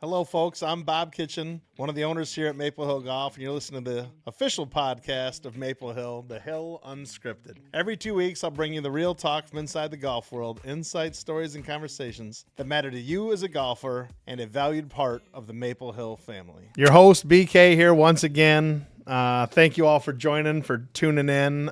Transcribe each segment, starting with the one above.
Hello, folks. I'm Bob Kitchen, one of the owners here at Maple Hill Golf, and you're listening to the official podcast of Maple Hill, the Hill Unscripted. Every 2 weeks, I'll bring you the real talk from inside the golf world, insights, stories, and conversations that matter to you as a golfer and a valued part of the Maple Hill family. Your host, BK, here once again. Thank you all for joining, for tuning in.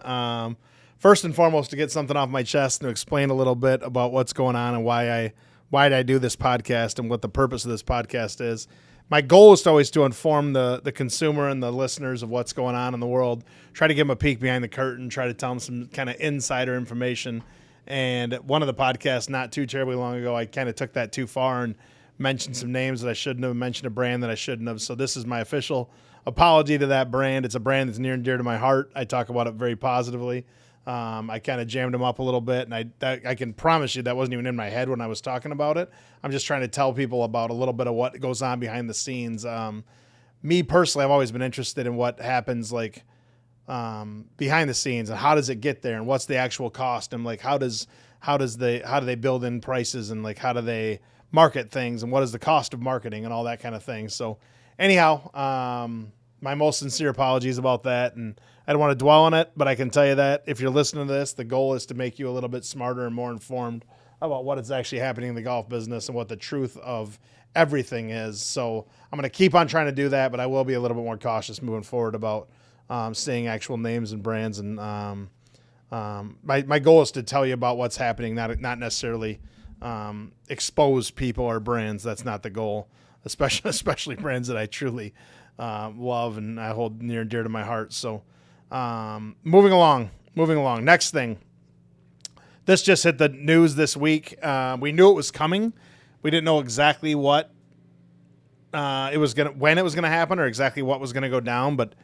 First and foremost, to get something off my chest and to explain a little bit about what's going on and why did I do this podcast and what the purpose of this podcast is. My goal is always to inform the consumer and the listeners of what's going on in the world, try to give them a peek behind the curtain, try to tell them some kind of insider information. And one of the podcasts not too terribly long ago, I kind of took that too far and mentioned some names that I shouldn't have, mentioned a brand that I shouldn't have. So this is my official apology to that brand. It's a brand that's near and dear to my heart. I talk about it very positively. I kind of jammed them up a little bit, and I can promise you that wasn't even in my head when I was talking about it. I'm just trying to tell people about a little bit of what goes on behind the scenes. Me personally, I've always been interested in what happens behind the scenes and how does it get there and what's the actual cost and how do they build in prices and how do they market things and what is the cost of marketing and all that kind of thing. So anyhow, my most sincere apologies about that, and I don't want to dwell on it, but I can tell you that if you're listening to this, the goal is to make you a little bit smarter and more informed about what is actually happening in the golf business and what the truth of everything is. So I'm going to keep on trying to do that, but I will be a little bit more cautious moving forward about saying actual names and brands. And my goal is to tell you about what's happening, not necessarily expose people or brands. That's not the goal, especially brands that I truly love and I hold near and dear to my heart. So moving along. Next thing. This just hit the news this week. We knew it was coming. We didn't know exactly what when it was gonna happen or exactly what was gonna go down. But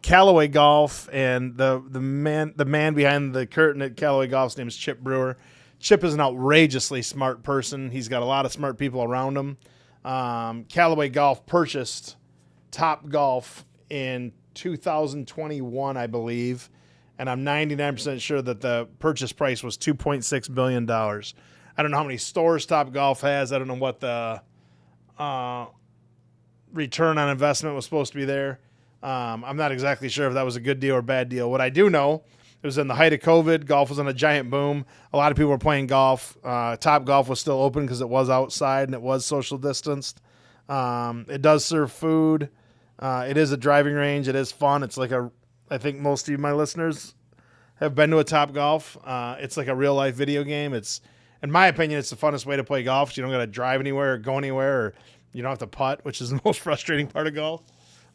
Callaway Golf and the man behind the curtain at Callaway Golf's name is Chip Brewer. Chip is an outrageously smart person. He's got a lot of smart people around him. Callaway Golf purchased Top Golf in 2021, I believe, and I'm 99% sure that the purchase price was $2.6 billion. I don't know how many stores Top Golf has. I don't know what the return on investment was supposed to be there. I'm not exactly sure if that was a good deal or bad deal. What I do know, it was in the height of COVID. Golf was on a giant boom. A lot of people were playing golf. Top Golf was still open because it was outside and it was social distanced. It does serve food. It is a driving range. It is fun. It's I think most of my listeners have been to a Top Golf. It's like a real life video game. In my opinion, it's the funnest way to play golf. You don't got to drive anywhere or go anywhere, or you don't have to putt, which is the most frustrating part of golf.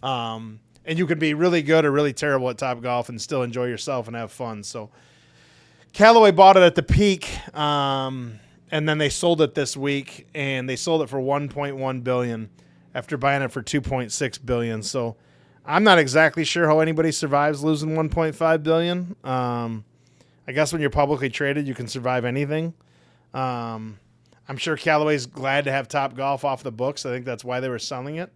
And you can be really good or really terrible at Top Golf and still enjoy yourself and have fun. So Callaway bought it at the peak, and then they sold it this week, and they sold it for $1.1 billion. After buying it for $2.6 billion. So I'm not exactly sure how anybody survives losing $1.5 billion. I guess when you're publicly traded, you can survive anything. I'm sure Callaway's glad to have Top Golf off the books. I think that's why they were selling it.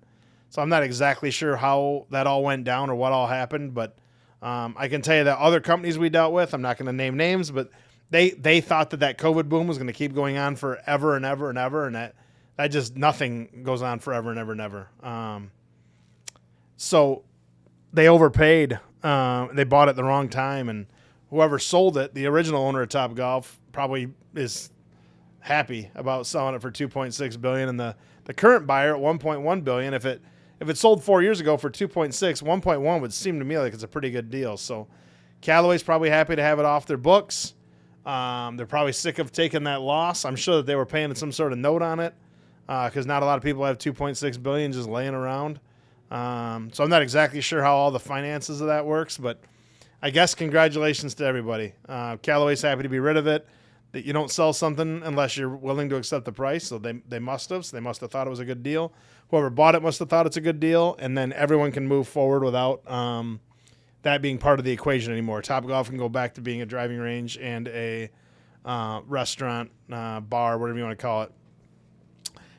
So I'm not exactly sure how that all went down or what all happened, but I can tell you that other companies we dealt with, I'm not going to name names, but they thought that COVID boom was going to keep going on forever and ever and ever, and that just nothing goes on forever and ever and ever. So they overpaid. They bought it at the wrong time, and whoever sold it, the original owner of Top Golf, probably is happy about selling it for $2.6 billion, and the current buyer at $1.1 billion. If it sold 4 years ago for 2.6, 1.1 would seem to me like it's a pretty good deal. So Callaway's probably happy to have it off their books. They're probably sick of taking that loss. I'm sure that they were paying some sort of note on it. Because not a lot of people have $2.6 billion just laying around. So I'm not exactly sure how all the finances of that works, but I guess congratulations to everybody. Callaway's happy to be rid of it. That you don't sell something unless you're willing to accept the price. So they must have. So they must have thought it was a good deal. Whoever bought it must have thought it's a good deal, and then everyone can move forward without that being part of the equation anymore. Top Golf can go back to being a driving range and a restaurant, bar, whatever you want to call it.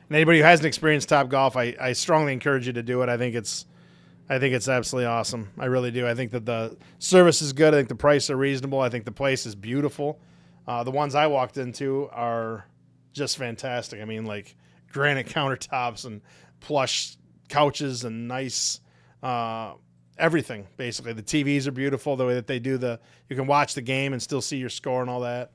And anybody who hasn't experienced Top Golf, I strongly encourage you to do it. I think it's absolutely awesome. I really do. I think that the service is good. I think the prices are reasonable. I think the place is beautiful. The ones I walked into are just fantastic. I mean, granite countertops and plush couches and nice everything, basically. The TVs are beautiful, the way that they do you can watch the game and still see your score and all that.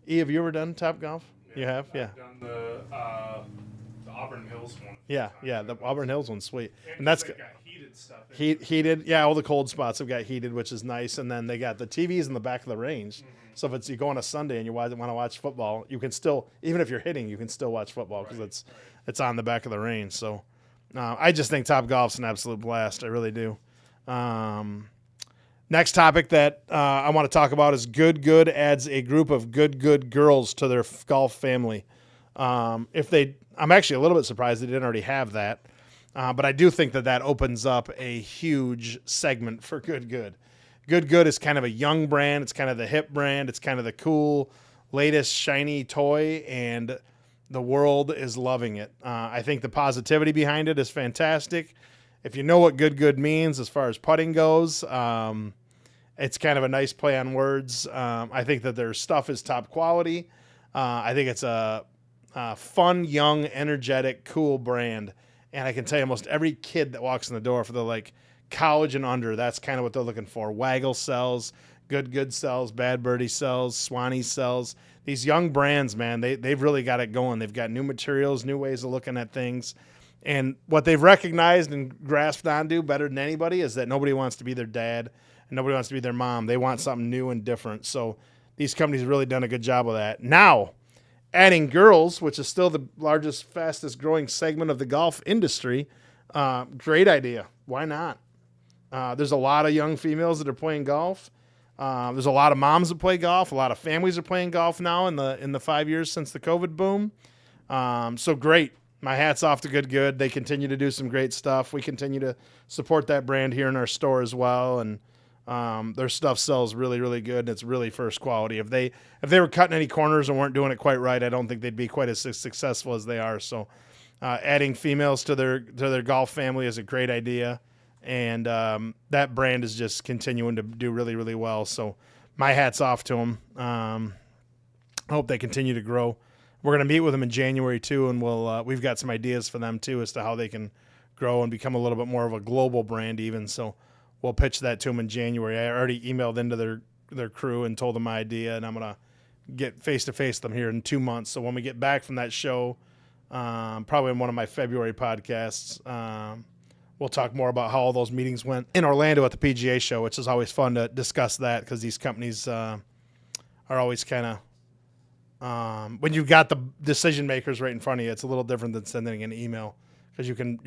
E, have you ever done Top Golf? Yeah, you have? Yeah. I've done the Auburn Hills one. Yeah, the Auburn Hills one's sweet. And that's got heated stuff. Heated, yeah, all the cold spots have got heated, which is nice. And then they got the TVs in the back of the range. Mm-hmm. So if you go on a Sunday and you want to watch football, you can still, even if you're hitting, you can still watch football because it's on the back of the range. So I just think Top Golf's an absolute blast. I really do. Next topic that I want to talk about is Good adds a group of good girls to their golf family. I'm actually a little bit surprised they didn't already have that. But I do think that opens up a huge segment for Good. Good is kind of a young brand. It's kind of the hip brand. It's kind of the cool, latest, shiny toy, and the world is loving it. I think the positivity behind it is fantastic. If you know what Good means as far as putting goes, it's kind of a nice play on words. I think that their stuff is top quality. I think it's a fun, young, energetic, cool brand. And I can tell you almost every kid that walks in the door for the college and under, that's kind of what they're looking for. Waggle sells, Good sells, Bad Birdie sells, Swanee sells. These young brands, man, they've really got it going. They've got new materials, new ways of looking at things. And what they've recognized and grasped onto better than anybody is that nobody wants to be their dad and nobody wants to be their mom. They want something new and different. So these companies have really done a good job of that. Now, adding girls, which is still the largest, fastest growing segment of the golf industry, great idea. Why not? There's a lot of young females that are playing golf. There's a lot of moms that play golf. A lot of families are playing golf now in the 5 years since the COVID boom. So great. My hat's off to Good. They continue to do some great stuff. We continue to support that brand here in our store as well. And their stuff sells really, really good. And it's really first quality. If they were cutting any corners and weren't doing it quite right, I don't think they'd be quite as successful as they are. So adding females to their golf family is a great idea. And that brand is just continuing to do really, really well. So my hat's off to them. I hope they continue to grow. We're going to meet with them in January too, and we've got some ideas for them too as to how they can grow and become a little bit more of a global brand even. So we'll pitch that to them in January. I already emailed into their crew and told them my idea, and I'm going to get face-to-face with them here in 2 months. So when we get back from that show, probably in one of my February podcasts, we'll talk more about how all those meetings went in Orlando at the PGA show, which is always fun to discuss that because these companies are always kind of, when you've got the decision makers right in front of you, it's a little different than sending an email because you can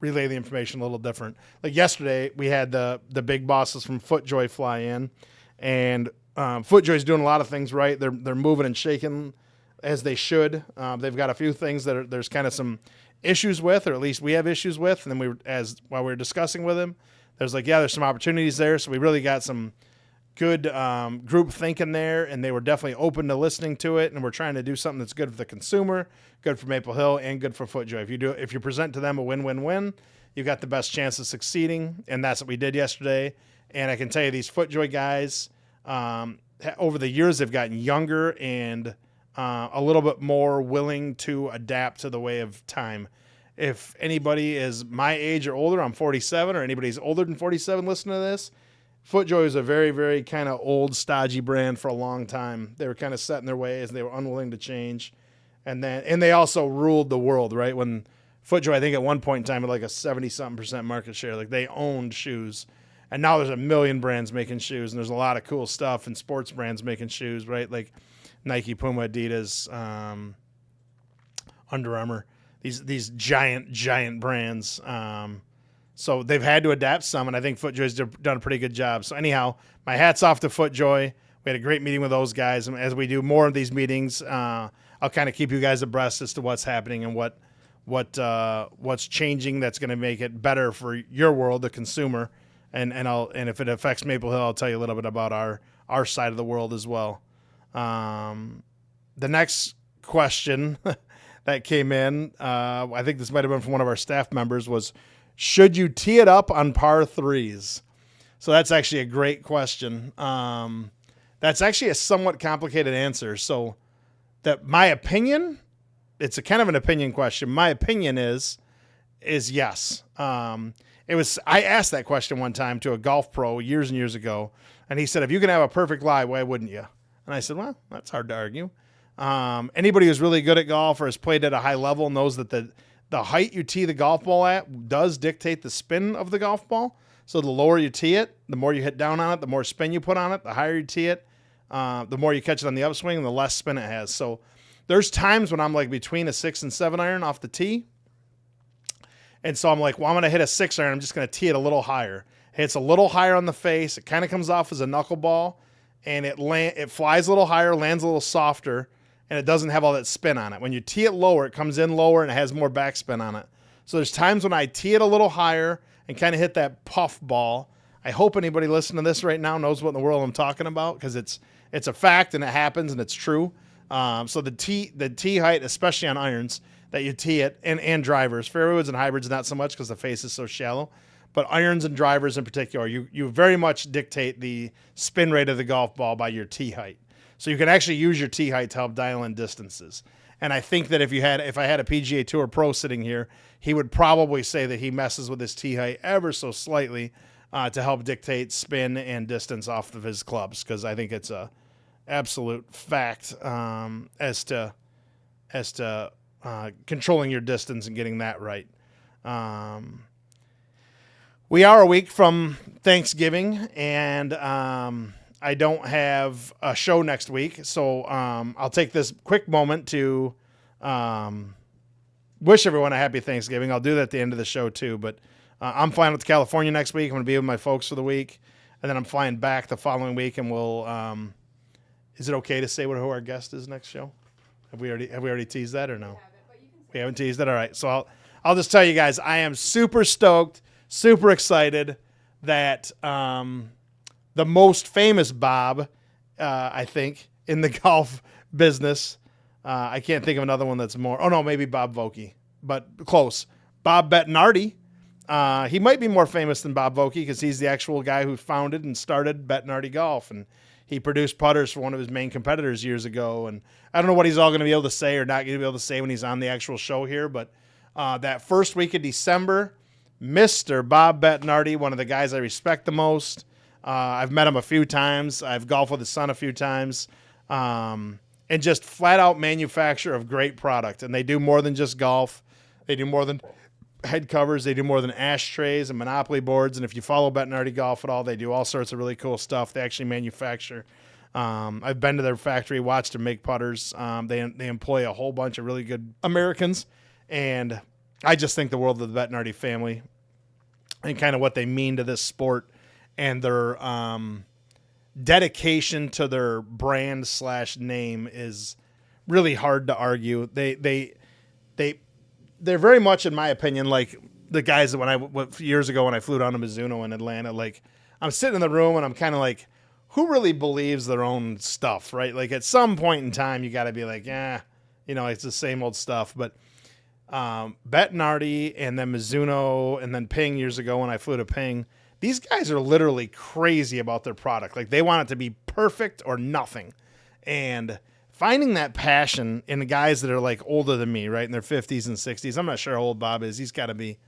relay the information a little different. Like yesterday, we had the big bosses from FootJoy fly in, and FootJoy's doing a lot of things right. They're moving and shaking as they should. They've got a few things that there's kind of some issues with, or at least we have issues with. And then while we were discussing with him, there's there's some opportunities there. So we really got some good group thinking there, and they were definitely open to listening to it. And we're trying to do something that's good for the consumer, good for Maple Hill, and good for FootJoy. If you present to them a win-win-win, you've got the best chance of succeeding. And that's what we did yesterday. And I can tell you, these FootJoy guys, over the years, they've gotten younger and a little bit more willing to adapt to the way of time. If anybody is my age or older, I'm 47, or anybody's older than 47 listening to this, FootJoy is a very, very kind of old, stodgy brand for a long time. They were kind of set in their ways, and they were unwilling to change. And they also ruled the world, right? When FootJoy, I think at one point in time, had a 70-something% market share. They owned shoes. And now there's a million brands making shoes, and there's a lot of cool stuff and sports brands making shoes, right? Like Nike, Puma, Adidas, Under Armour, these giant brands. So they've had to adapt some, and I think FootJoy's done a pretty good job. So anyhow, my hat's off to FootJoy. We had a great meeting with those guys, and as we do more of these meetings, I'll kind of keep you guys abreast as to what's happening and what's changing that's going to make it better for your world, the consumer. And if it affects Maple Hill, I'll tell you a little bit about our side of the world as well. The next question that came in, I think this might have been from one of our staff members, was, should you tee it up on par threes? So that's actually a great question. That's actually a somewhat complicated answer. So that my opinion it's a kind of an opinion question. My opinion is yes. I asked that question one time to a golf pro years and years ago, and he said, if you can have a perfect lie, why wouldn't you? And I said, well, that's hard to argue. Anybody who's really good at golf or has played at a high level knows that the height you tee the golf ball at does dictate the spin of the golf ball. So the lower you tee it, the more you hit down on it, the more spin you put on it. The higher you tee it, the more you catch it on the upswing, the less spin it has. So there's times when I'm like between a 6 and 7 iron off the tee. And so I'm like, well, I'm going to hit a 6 iron. I'm just going to tee it a little higher. It hits a little higher on the face. It kind of comes off as a knuckleball, and it flies a little higher, lands a little softer, and it doesn't have all that spin on it. When you tee it lower, it comes in lower and it has more backspin on it. So there's times when I tee it a little higher and kind of hit that puff ball. I hope anybody listening to this right now knows what in the world I'm talking about, because it's a fact and it happens and it's true. So the tee height, especially on irons, that you tee it, and drivers, fairways and hybrids not so much because the face is so shallow, but irons and drivers in particular, you very much dictate the spin rate of the golf ball by your tee height. So you can actually use your tee height to help dial in distances. And I think that if I had a PGA Tour pro sitting here, he would probably say that he messes with his tee height ever so slightly to help dictate spin and distance off of his clubs, because I think it's a absolute fact as to controlling your distance and getting that right. We are a week from Thanksgiving, and I don't have a show next week, so I'll take this quick moment to wish everyone a happy Thanksgiving. I'll do that at the end of the show too, but I'm flying out to California next week. I'm going to be with my folks for the week, and then I'm flying back the following week, and we'll is it okay to say who our guest is next show? Have we already teased that or no? We haven't teased it. All right. So I'll just tell you guys, I am super stoked, super excited that the most famous Bob, I think, in the golf business. I can't think of another one that's more. Oh, no, maybe Bob Vokey, but close. Bob Bettinardi. He might be more famous than Bob Vokey because he's the actual guy who founded and started Bettinardi Golf, and he produced putters for one of his main competitors years ago. And I don't know what he's all going to be able to say or not going to be able to say when he's on the actual show here, but that first week of December, Mr. Bob Bettinardi, one of the guys I respect the most. I've met him a few times. I've golfed with his son a few times. And just flat out manufacturer of great product. And they do more than just golf. They do more than head covers. They do more than ashtrays and Monopoly boards. And if you follow Bettinardi Golf at all, they do all sorts of really cool stuff. They actually manufacture. I've been to their factory, watched them make putters. They employ a whole bunch of really good Americans. And I just think the world of the Bettinardi family and kind of what they mean to this sport and their dedication to their brand / name is really hard to argue. They're very much, in my opinion, like the guys that years ago when I flew down to Mizuno in Atlanta, like I'm sitting in the room and I'm kind of like, who really believes their own stuff, right? Like at some point in time, you got to be like, it's the same old stuff. But Bettinardi and then Mizuno and then Ping years ago when I flew to Ping, these guys are literally crazy about their product. Like they want it to be perfect or nothing. And finding that passion in the guys that are like older than me, right, in their 50s and 60s. I'm not sure how old Bob is. He's got to be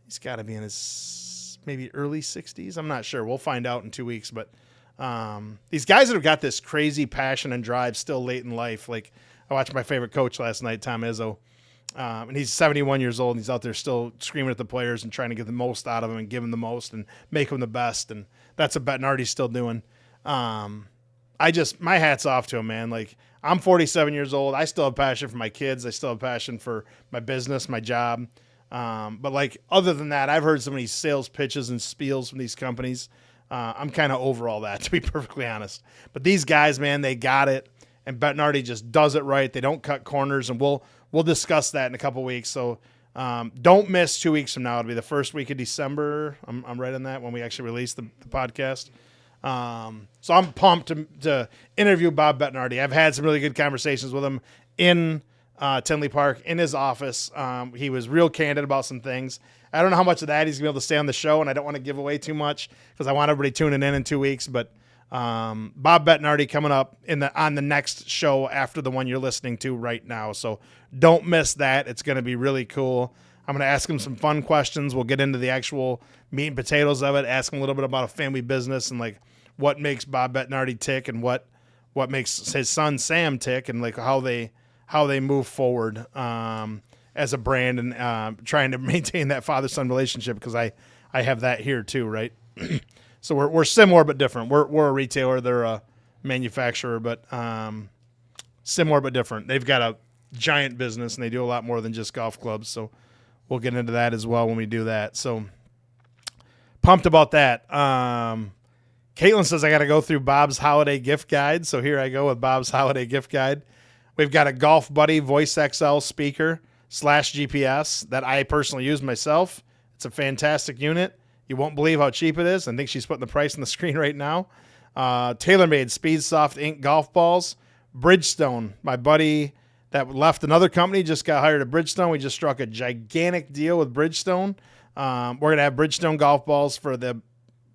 in his maybe early 60s. I'm not sure. We'll find out in 2 weeks. But these guys that have got this crazy passion and drive still late in life. Like I watched my favorite coach last night, Tom Izzo, and he's 71 years old. And he's out there still screaming at the players and trying to get the most out of them and give them the most and make them the best. And that's what Bettinardi's still doing. My hat's off to him, man. Like I'm 47 years old. I still have passion for my kids. I still have passion for my business, my job. But like other than that, I've heard so many sales pitches and spiels from these companies. I'm kind of over all that, to be perfectly honest. But these guys, man, they got it. And Bettinardi just does it right. They don't cut corners, and we'll discuss that in a couple weeks. So don't miss 2 weeks from now. It'll be the first week of December. I'm right on that when we actually release the podcast. So I'm pumped to interview Bob Bettinardi. I've had some really good conversations with him in Tinley Park in his office. He was real candid about some things. I don't know how much of that he's going to be able to say on the show, and I don't want to give away too much because I want everybody tuning in 2 weeks. But Bob Bettinardi coming up on the next show after the one you're listening to right now. So don't miss that. It's going to be really cool. I'm going to ask him some fun questions. We'll get into the actual meat and potatoes of it, ask him a little bit about a family business and like what makes Bob Bettinardi tick and what makes his son Sam tick and like how they move forward as a brand and trying to maintain that father-son relationship, because I have that here too, right? So we're similar but different. We're a retailer, they're a manufacturer, but similar but different. They've got a giant business and they do a lot more than just golf clubs. So we'll get into that as well when we do that. So pumped about that. Caitlin says I got to go through Bob's holiday gift guide. So here I go with Bob's holiday gift guide. We've got a Golf Buddy Voice XL speaker / GPS that I personally use myself. It's a fantastic unit. You won't believe how cheap it is. I think she's putting the price on the screen right now. TaylorMade Speed Soft Ink golf balls. Bridgestone, my buddy that left another company just got hired at Bridgestone. We just struck a gigantic deal with Bridgestone. We're going to have Bridgestone golf balls for the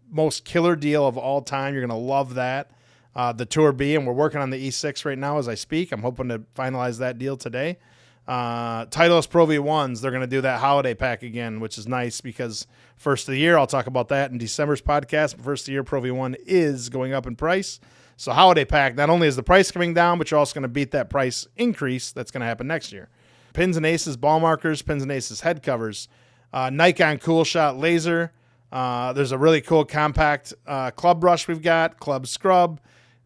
most killer deal of all time. You're going to love that. The Tour B, and we're working on the E6 right now as I speak. I'm hoping to finalize that deal today. Titleist Pro V1s, they're going to do that holiday pack again, which is nice because first of the year, I'll talk about that in December's podcast, but first of the year, Pro V1 is going up in price. So holiday pack, not only is the price coming down, but you're also going to beat that price increase that's going to happen next year. Pins and Aces ball markers, Pins and Aces head covers, Nikon Cool Shot laser. There's a really cool compact club brush we've got, club scrub,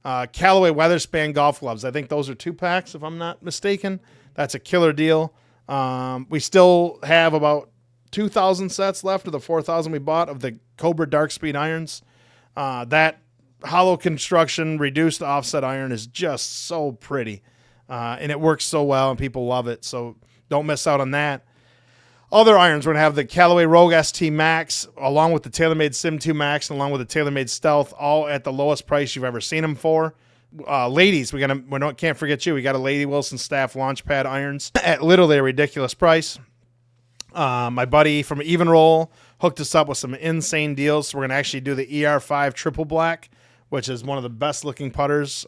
Callaway Weatherspan golf gloves. I think those are 2 packs, if I'm not mistaken. That's a killer deal. We still have about 2,000 sets left of the 4,000 we bought of the Cobra Dark Speed irons. That hollow construction, reduced offset iron is just so pretty. And it works so well and people love it. So don't miss out on that. Other irons, we're going to have the Callaway Rogue ST Max along with the TaylorMade Sim 2 Max and along with the TaylorMade Stealth, all at the lowest price you've ever seen them for. Ladies, we can't forget you. We got a Lady Wilson Staff Launchpad irons at literally a ridiculous price. My buddy from Even Roll hooked us up with some insane deals. So we're going to actually do the ER5 Triple Black, which is one of the best looking putters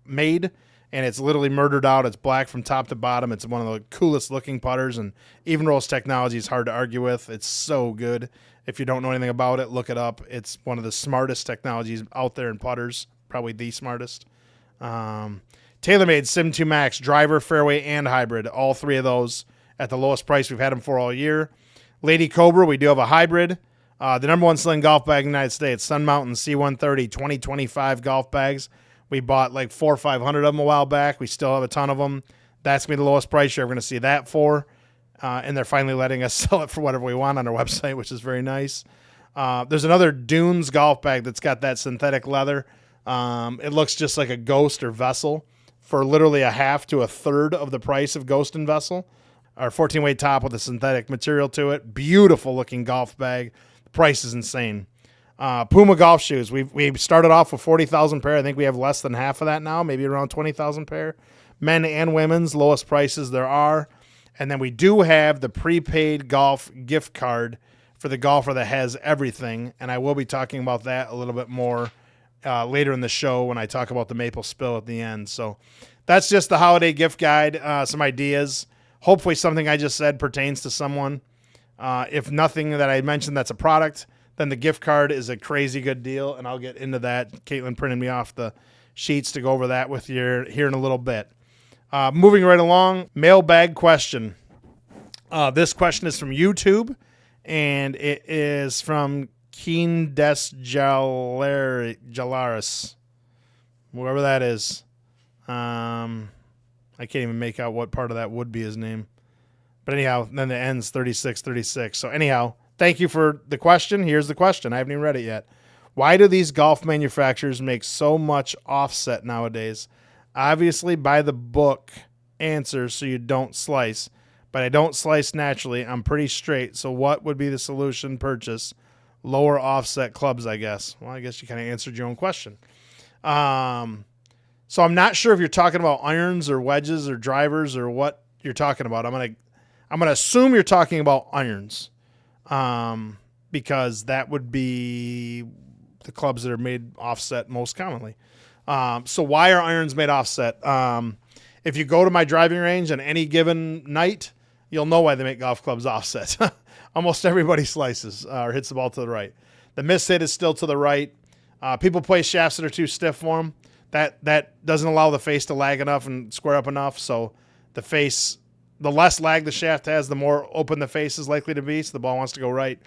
made. And it's literally murdered out. It's black from top to bottom. It's one of the coolest looking putters. And Even Roll's technology is hard to argue with. It's so good. If you don't know anything about it, look it up. It's one of the smartest technologies out there in putters. Probably the smartest. TaylorMade Sim 2 Max, driver, fairway, and hybrid. All 3 of those at the lowest price we've had them for all year. Lady Cobra, we do have a hybrid. The number 1 selling golf bag in the United States, Sun Mountain C130 2025 golf bags. We bought like 400 or 500 of them a while back. We still have a ton of them. That's going to be the lowest price you're ever going to see that for. And they're finally letting us sell it for whatever we want on our website, which is very nice. There's another Dunes golf bag that's got that synthetic leather. It looks just like a Ghost or Vessel for literally a half to a third of the price of Ghost and Vessel. Our 14-weight top with a synthetic material to it. Beautiful looking golf bag. The price is insane. Puma golf shoes. We started off with 40,000 pair. I think we have less than half of that now, maybe around 20,000 pair. Men and women's, lowest prices there are. And then we do have the prepaid golf gift card for the golfer that has everything. And I will be talking about that a little bit more later in the show when I talk about the maple spill at the end. So that's just the holiday gift guide, some ideas. Hopefully something I just said pertains to someone. If nothing that I mentioned that's a product, then the gift card is a crazy good deal, and I'll get into that. Caitlin printed me off the sheets to go over that with you here in a little bit. Moving right along, mailbag question. This question is from YouTube, and it is from Keen Des Jalaris, whoever that is. I can't even make out what part of that would be his name. But anyhow, then the end's 3636. So anyhow, thank you for the question. Here's the question. I haven't even read it yet. Why do these golf manufacturers make so much offset nowadays? Obviously, by the book answers so you don't slice. But I don't slice naturally. I'm pretty straight. So what would be the solution? Purchase lower offset clubs, I guess. Well, I guess you kind of answered your own question. So I'm not sure if you're talking about irons or wedges or drivers or what you're talking about. I'm gonna assume you're talking about irons, because that would be the clubs that are made offset most commonly. So why are irons made offset? If you go to my driving range on any given night, you'll know why they make golf clubs offset. Almost everybody slices or hits the ball to the right. The miss hit is still to the right. People play shafts that are too stiff for them. That doesn't allow the face to lag enough and square up enough. So the less lag the shaft has, the more open the face is likely to be. So the ball wants to go right.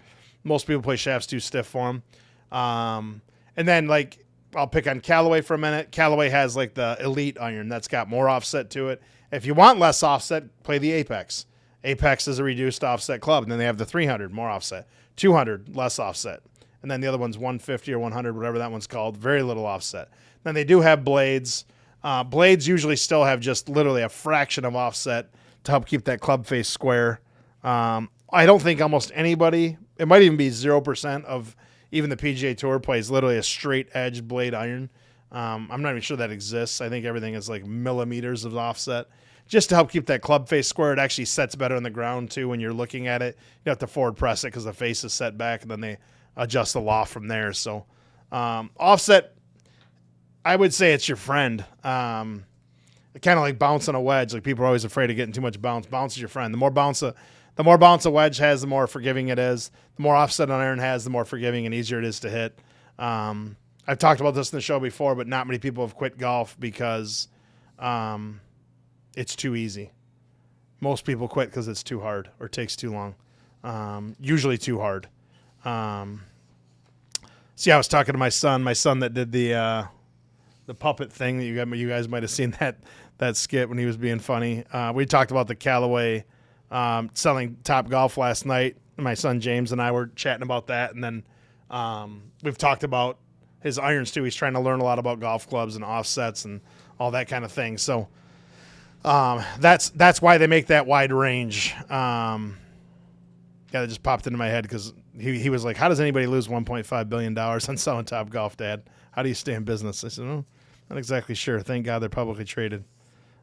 Most people play shafts too stiff for them. And then, like, I'll pick on Callaway for a minute. Callaway has like the Elite iron that's got more offset to it. If you want less offset, play the Apex. Apex is a reduced offset club. And then they have the 300, more offset. 200, less offset. And then the other one's 150 or 100, whatever that one's called, very little offset. Then they do have blades. Blades usually still have just literally a fraction of offset to help keep that club face square. I don't think almost anybody, it might even be 0% of even the PGA Tour plays literally a straight edge blade iron. I'm not even sure that exists. I think everything is like millimeters of offset just to help keep that club face square. It actually sets better on the ground too when you're looking at it. You have to forward press it because the face is set back, and then they adjust the loft from there. So offset, I would say it's your friend. Kind of like bouncing a wedge. Like people are always afraid of getting too much bounce. Bounce is your friend. The more bounce a wedge has, the more forgiving it is. The more offset an iron has, the more forgiving and easier it is to hit. I've talked about this in the show before, but not many people have quit golf because it's too easy. Most people quit because it's too hard or takes too long. Usually too hard. See, I was talking to my son that did the puppet thing that you guys might have seen that skit when he was being funny. We talked about the Callaway selling Top Golf last night. My son James and I were chatting about that, and then we've talked about his irons too. He's trying to learn a lot about golf clubs and offsets and all that kind of thing. So that's why they make that wide range. Yeah, that just popped into my head because he was like, "How does anybody lose $1.5 billion on selling Top Golf, Dad? How do you stay in business?" I said, "Oh, not exactly sure. Thank God they're publicly traded."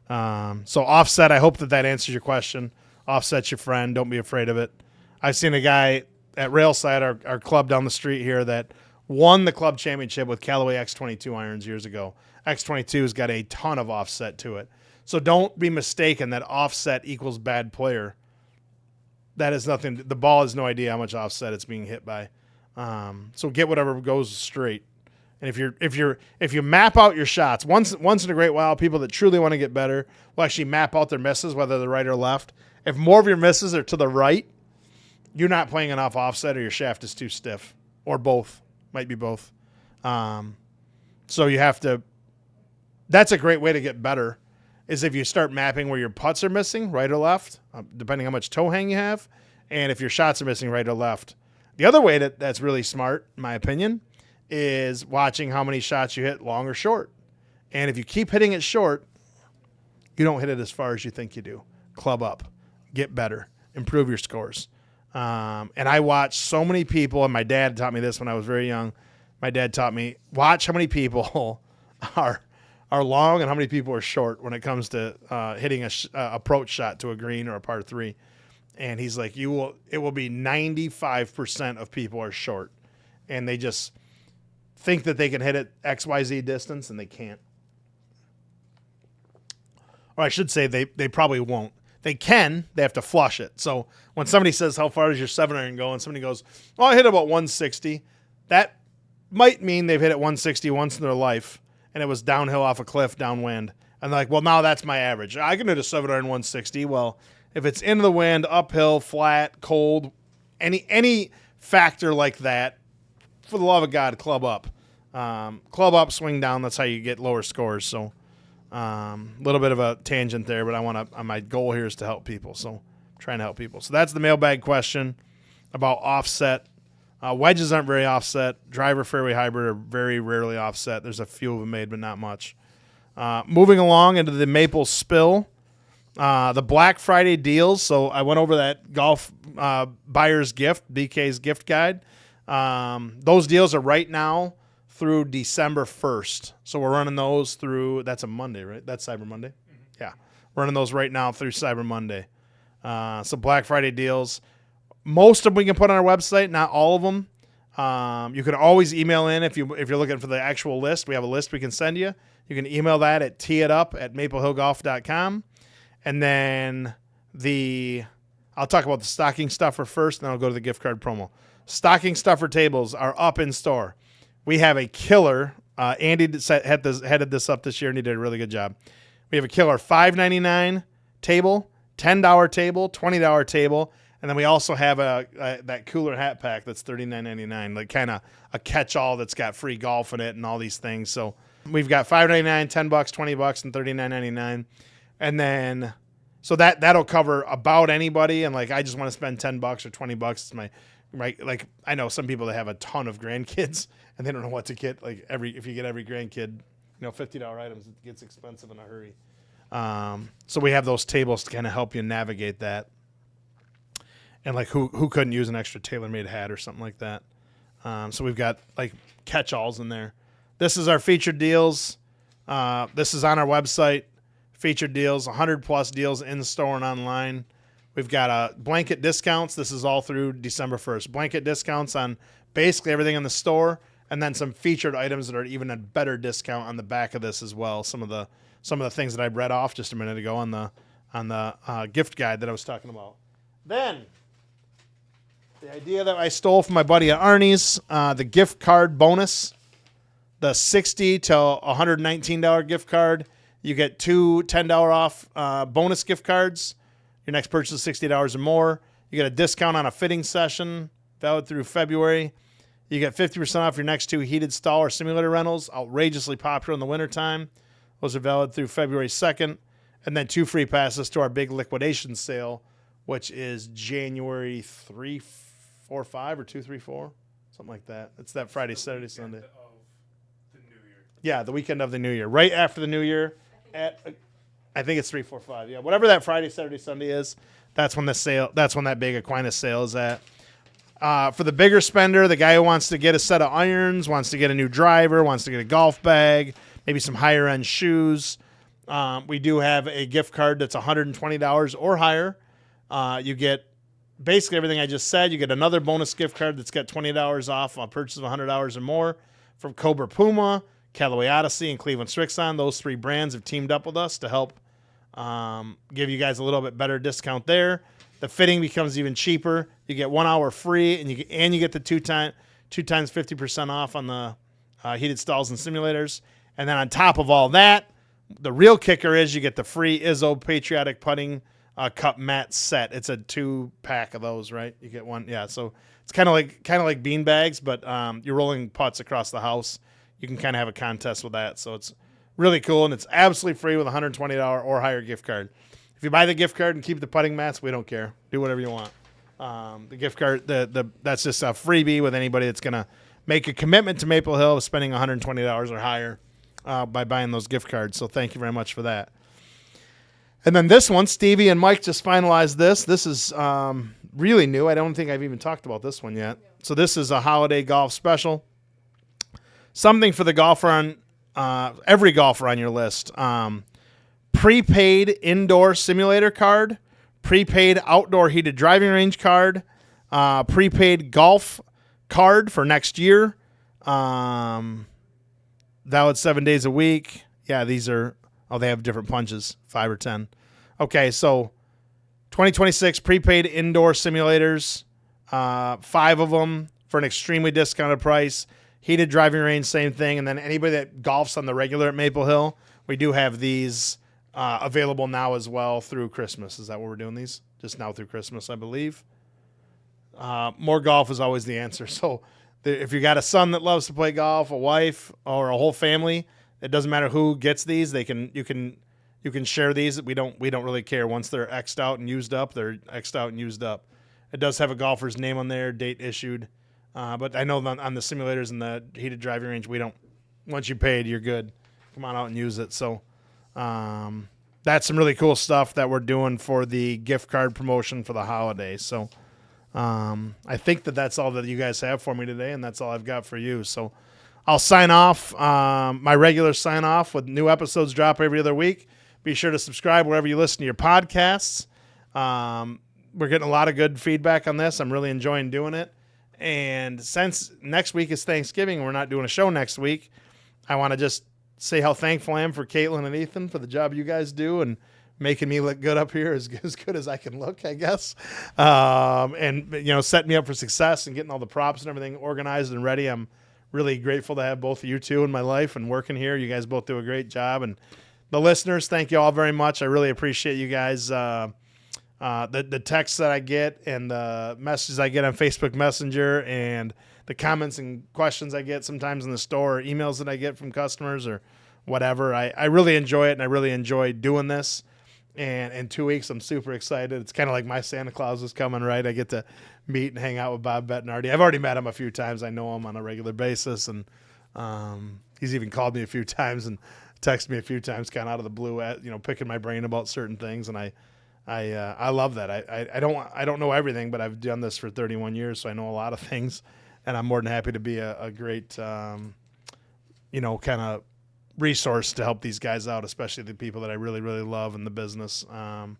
So offset, I hope that answers your question. Offset's your friend. Don't be afraid of it. I've seen a guy at Railside, our club down the street here, that won the club championship with Callaway X22 irons years ago. X22's got a ton of offset to it. So don't be mistaken that offset equals bad player. That is nothing. The ball has no idea how much offset it's being hit by. So get whatever goes straight. And if you map out your shots, once in a great while, people that truly want to get better will actually map out their misses, whether they're right or left. If more of your misses are to the right, you're not playing enough offset or your shaft is too stiff, or both. Might be both. So you have to. That's a great way to get better, is if you start mapping where your putts are missing, right or left, depending how much toe hang you have, and if your shots are missing right or left. The other way that's really smart, in my opinion, is watching how many shots you hit long or short. And if you keep hitting it short, you don't hit it as far as you think you do. Club up, get better, improve your scores. And I watched so many people, and my dad taught me this when I was very young. My dad taught me, watch how many people are long and how many people are short when it comes to hitting a approach shot to a green or a par 3. And he's like, it will be 95% of people are short, and they just think that they can hit it XYZ distance, and they can't. Or I should say they probably won't. They can. They have to flush it. So when somebody says, "How far does your 7-iron go?" and somebody goes, "Oh, I hit about 160," that might mean they've hit it 160 once in their life, and it was downhill off a cliff, downwind. And they're like, "Well, now that's my average. I can hit a 7-iron 160." Well, if it's into the wind, uphill, flat, cold, any factor like that, for the love of God, club up. Club up, swing down. That's how you get lower scores. So a little bit of a tangent there, but my goal here is to help people. So I'm trying to help people. So that's the mailbag question about offset. Wedges aren't very offset. Driver, fairway, hybrid are very rarely offset. There's a few of them made, but not much. Moving along into the Maple Spill. The Black Friday deals. So I went over that golf buyer's gift, BK's gift guide. Those deals are right now through December 1st. So we're running those through, that's a Monday, right? That's Cyber Monday? Mm-hmm. Yeah. Running those right now through Cyber Monday. So Black Friday deals. Most of them we can put on our website, not all of them. You can always email in if you're looking for the actual list. We have a list we can send you. You can email that at teeitup@maplehillgolf.com. And then I'll talk about the stocking stuffer first, and then I'll go to the gift card promo. Stocking stuffer tables are up in store. We have a killer. Andy headed this up this year, and he did a really good job. We have a killer $5.99 table, $10 table, $20 table, and then we also have that cooler hat pack that's $39.99, like kind of a catch-all that's got free golf in it and all these things. So we've got $5.99, $10, $20, and $39.99, and then so that'll cover about anybody. And like I just want to spend $10 or $20. It's my like I know some people that have a ton of grandkids and they don't know what to get. Like if you get every grandkid, $50 items, it gets expensive in a hurry. So we have those tables to kind of help you navigate that. And like who couldn't use an extra tailor-made hat or something like that. So we've got like catch-alls in there. This is our featured deals. This is on our website. Featured deals, 100+ deals in store and online. We've got blanket discounts. This is all through December 1st. Blanket discounts on basically everything in the store, and then some featured items that are even a better discount on the back of this as well. Some of the things that I read off just a minute ago on the gift guide that I was talking about. Then the idea that I stole from my buddy at Arnie's, the gift card bonus, the $60 to $119 gift card. You get two $10 off bonus gift cards. Your next purchase is $60 or more. You get a discount on a fitting session, valid through February. You get 50% off your next two heated stall or simulator rentals, outrageously popular in the wintertime. Those are valid through February 2nd. And then 2 free passes to our big liquidation sale, which is January 3, 4, 5, or 2, 3, 4, something like that. It's that Friday, Saturday, Sunday. Of the New Year. Yeah, the weekend of the New Year. Right after the New Year. I think it's 3, 4, 5. Yeah, whatever that Friday, Saturday, Sunday is, that's when that big Aquinas sale is at. For the bigger spender, the guy who wants to get a set of irons, wants to get a new driver, wants to get a golf bag, maybe some higher end shoes. We do have a gift card that's $120 or higher. You get basically everything I just said. You get another bonus gift card that's got $20 off on a purchase of $100 or more from Cobra Puma, Callaway Odyssey, and Cleveland Strixon. Those 3 brands have teamed up with us to help give you guys a little bit better discount there. The fitting becomes even cheaper. You get 1 hour free, and you get the two times 50% off on the heated stalls and simulators. And then on top of all that, the real kicker is you get the free Izzo Patriotic Putting Cup mat set. It's a 2-pack of those, right? You get one, yeah. So it's kind of like bean bags, but you're rolling putts across the house. You can kind of have a contest with that. So it's really cool, and it's absolutely free with a $120 or higher gift card. If you buy the gift card and keep the putting mats, we don't care. Do whatever you want. The gift card, that's just a freebie with anybody that's going to make a commitment to Maple Hill of spending $120 or higher by buying those gift cards. So thank you very much for that. And then this one, Stevie and Mike just finalized this. This is really new. I don't think I've even talked about this one yet. So this is a holiday golf special. Something for the golfer on every golfer on your list. Prepaid indoor simulator card, prepaid outdoor heated driving range card, prepaid golf card for next year. Valid 7 days a week. Yeah, these are, they have different punches, 5 or 10. Okay, so 2026 prepaid indoor simulators, 5 of them for an extremely discounted price. Heated driving range, same thing. And then anybody that golfs on the regular at Maple Hill, we do have these available now as well through Christmas. Is that what we're doing these? Just now through Christmas, I believe. More golf is always the answer. So if you got a son that loves to play golf, a wife, or a whole family, it doesn't matter who gets these. You can share these. We don't really care. Once they're X'd out and used up, they're X'd out and used up. It does have a golfer's name on there, date issued. But I know on the simulators and the heated driving range, we don't. Once you paid, you're good. Come on out and use it. So that's some really cool stuff that we're doing for the gift card promotion for the holiday. So I think that's all that you guys have for me today, and that's all I've got for you. So I'll sign off, my regular sign off with new episodes drop every other week. Be sure to subscribe wherever you listen to your podcasts. We're getting a lot of good feedback on this. I'm really enjoying doing it. And since next week is Thanksgiving, we're not doing a show next week. I want to just say how thankful I am for Caitlin and Ethan for the job you guys do and making me look good up here, as good as I can look, I guess. And, setting me up for success and getting all the props and everything organized and ready. I'm really grateful to have both of you two in my life and working here. You guys both do a great job. And the listeners, thank you all very much. I really appreciate you guys. The texts that I get and the messages I get on Facebook Messenger and the comments and questions I get sometimes in the store, or emails that I get from customers or whatever. I really enjoy it, and I really enjoy doing this. And in 2 weeks, I'm super excited. It's kind of like my Santa Claus is coming, right? I get to meet and hang out with Bob Bettinardi. I've already met him a few times. I know him on a regular basis, and he's even called me a few times and texted me a few times, kind of out of the blue, picking my brain about certain things. And I love that. I don't know everything, but I've done this for 31 years, so I know a lot of things, and I'm more than happy to be a great, kind of resource to help these guys out, especially the people that I really, really love in the business, that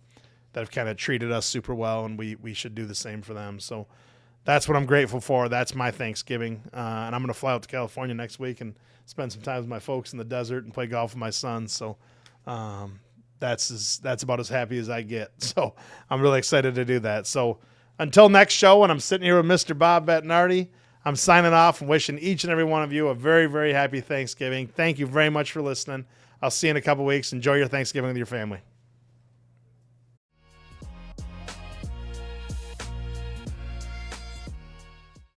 have kind of treated us super well, and we should do the same for them. So that's what I'm grateful for. That's my Thanksgiving, and I'm going to fly out to California next week and spend some time with my folks in the desert and play golf with my son. So that's about as happy as I get. So I'm really excited to do that. So until next show, when I'm sitting here with Mr. Bob Bettinardi, I'm signing off and wishing each and every one of you a very, very happy Thanksgiving. Thank you very much for listening. I'll see you in a couple weeks. Enjoy your Thanksgiving with your family.